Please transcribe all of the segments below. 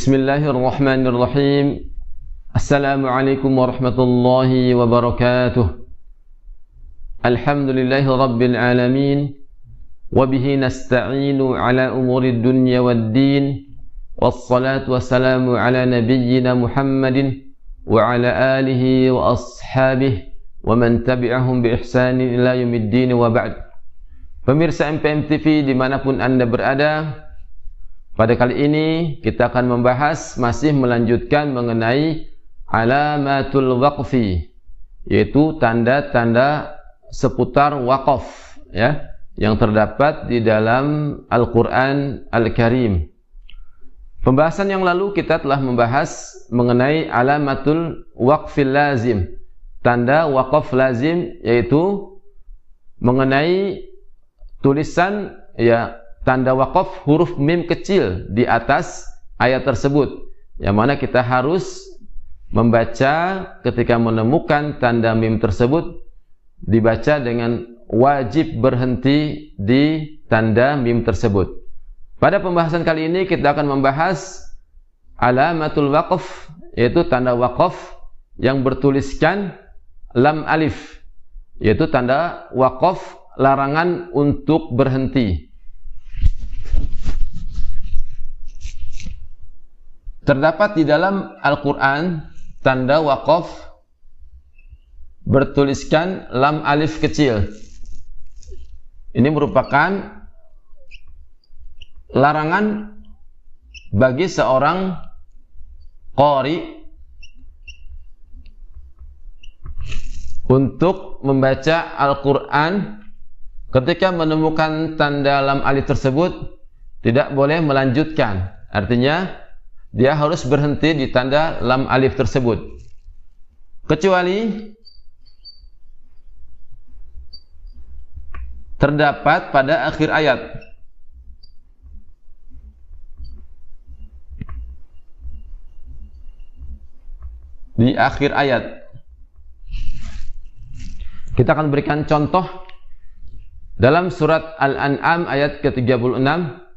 Bismillahirrahmanirrahim. Assalamualaikum warahmatullahi wabarakatuh. Alhamdulillahi rabbil alamin. Wabihi nasta'inu ala umuri dunya waddin. Wassalatu wassalamu ala nabiyyina Muhammadin wa ala alihi wa ashabihi wa man tabi'ahum bi ihsanin ila yaumiddin wa ba'd. Pemirsa MPM TV dimanapun Anda berada, pada kali ini kita akan membahas, masih melanjutkan mengenai alamatul waqfi, yaitu tanda-tanda seputar wakaf ya, yang terdapat di dalam Al-Quran Al-Karim. Pembahasan yang lalu kita telah membahas mengenai alamatul waqfil lazim, tanda wakaf lazim, yaitu mengenai tulisan ya, tanda wakaf huruf mim kecil di atas ayat tersebut, yang mana kita harus membaca ketika menemukan tanda mim tersebut, dibaca dengan wajib berhenti di tanda mim tersebut. Pada pembahasan kali ini kita akan membahas alamatul waqf, yaitu tanda wakaf yang bertuliskan lam alif, yaitu tanda wakaf larangan untuk berhenti. Terdapat di dalam Al-Quran tanda wakaf bertuliskan lam alif kecil. Ini merupakan larangan bagi seorang qari untuk membaca Al-Quran. Ketika menemukan tanda lam alif tersebut, tidak boleh melanjutkan. Artinya dia harus berhenti di tanda lam alif tersebut, kecuali terdapat pada akhir ayat. Di akhir ayat kita akan berikan contoh dalam surat Al-An'am ayat ke-36.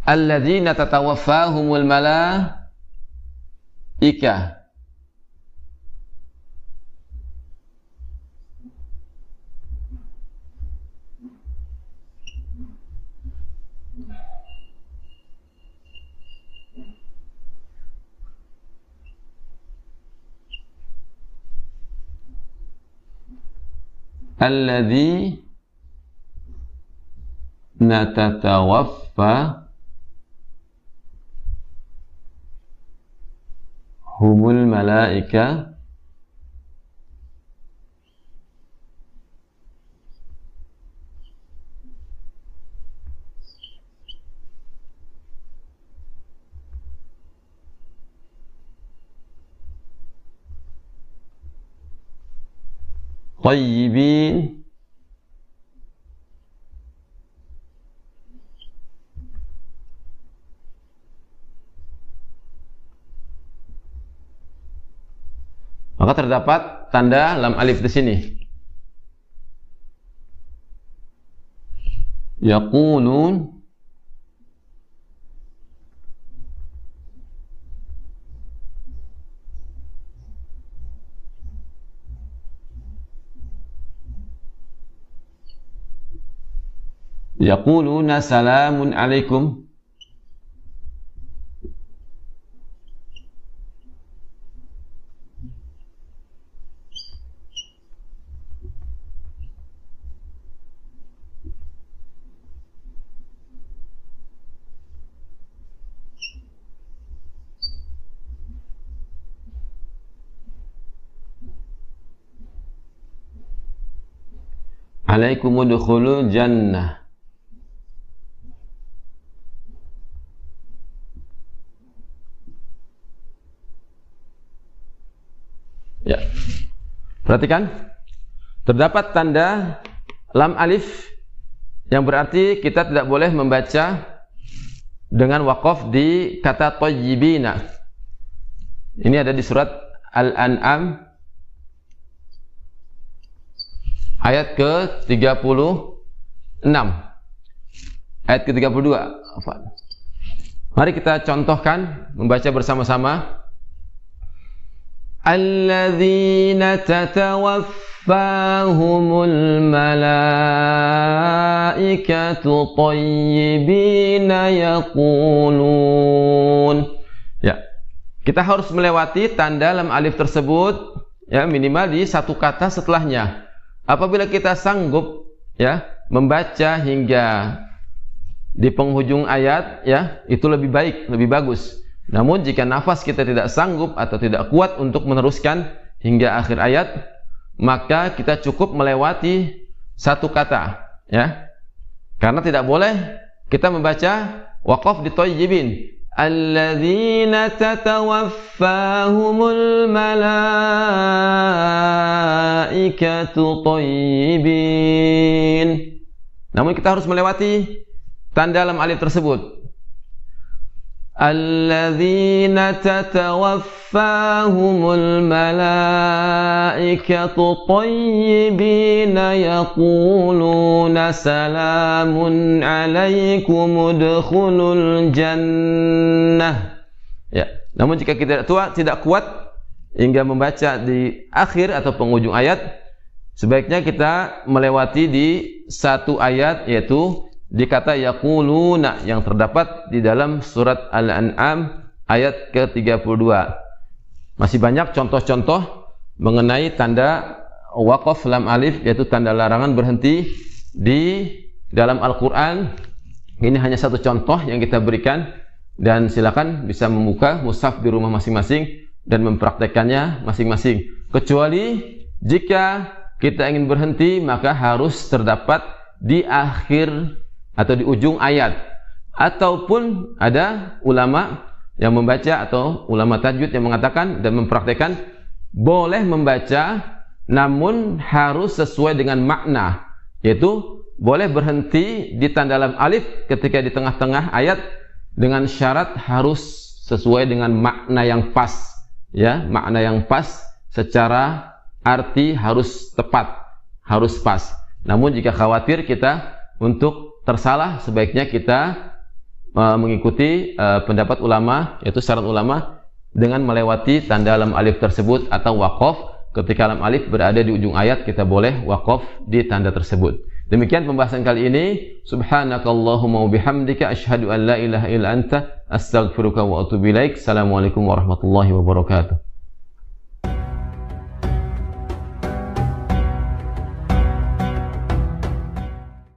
Alladzina tatawaffahumul malaika. Alladzina tatawaffa humul malaika tayyibin maka terdapat tanda lam alif di sini. Yaqulun yaquluna salamun alaikum. Alaikum udkhulul jannah. Ya. Perhatikan, terdapat tanda lam alif yang berarti kita tidak boleh membaca dengan wakaf di kata tayyibina. Ini ada di surat Al-An'am ayat ke-36. Ayat ke-32. Mari kita contohkan, membaca bersama-sama. Alladzina tatawaffahumul malaikatu thayyibina yaqulun. Ya, kita harus melewati tanda lam alif tersebut, ya, minimal di satu kata setelahnya. Apabila kita sanggup, ya, membaca hingga di penghujung ayat, ya, itu lebih baik, lebih bagus. Namun jika nafas kita tidak sanggup atau tidak kuat untuk meneruskan hingga akhir ayat, maka kita cukup melewati satu kata, ya. Karena tidak boleh kita membaca waqaf di thayyibin. Alladzina tatawaffahumul malaikatu thayyibin. Namun kita harus melewati tanda lam alif tersebut. Alladzina tatawaffahumul malaikatu thayyibina yaquluna salamun alaikum udkhulul jannah. Ya, namun jika kita tidak kuat hingga membaca di akhir atau penghujung ayat, sebaiknya kita melewati di satu ayat, yaitu di kata yaquluna yang terdapat di dalam surat Al-An'am ayat ke-32. Masih banyak contoh-contoh mengenai tanda waqaf lam alif, yaitu tanda larangan berhenti di dalam Al-Quran. Ini hanya satu contoh yang kita berikan, dan silakan bisa membuka mushaf di rumah masing-masing dan mempraktekannya masing-masing. Kecuali jika kita ingin berhenti, maka harus terdapat di akhir atau di ujung ayat, ataupun ada ulama yang membaca atau ulama tajwid yang mengatakan dan mempraktekkan boleh membaca, namun harus sesuai dengan makna, yaitu boleh berhenti di tanda lam alif ketika di tengah-tengah ayat, dengan syarat harus sesuai dengan makna yang pas, ya, makna yang pas secara arti harus tepat, harus pas. Namun jika khawatir kita untuk tersalah, sebaiknya kita mengikuti pendapat ulama, yaitu syarat ulama, dengan melewati tanda lam alif tersebut atau waqaf. Ketika lam alif berada di ujung ayat, kita boleh waqaf di tanda tersebut. Demikian pembahasan kali ini. Subhanakallahumma wa bihamdika asyhadu an la ilaha illa anta astaghfiruka wa atubu ilaik. Assalamualaikum warahmatullahi wabarakatuh.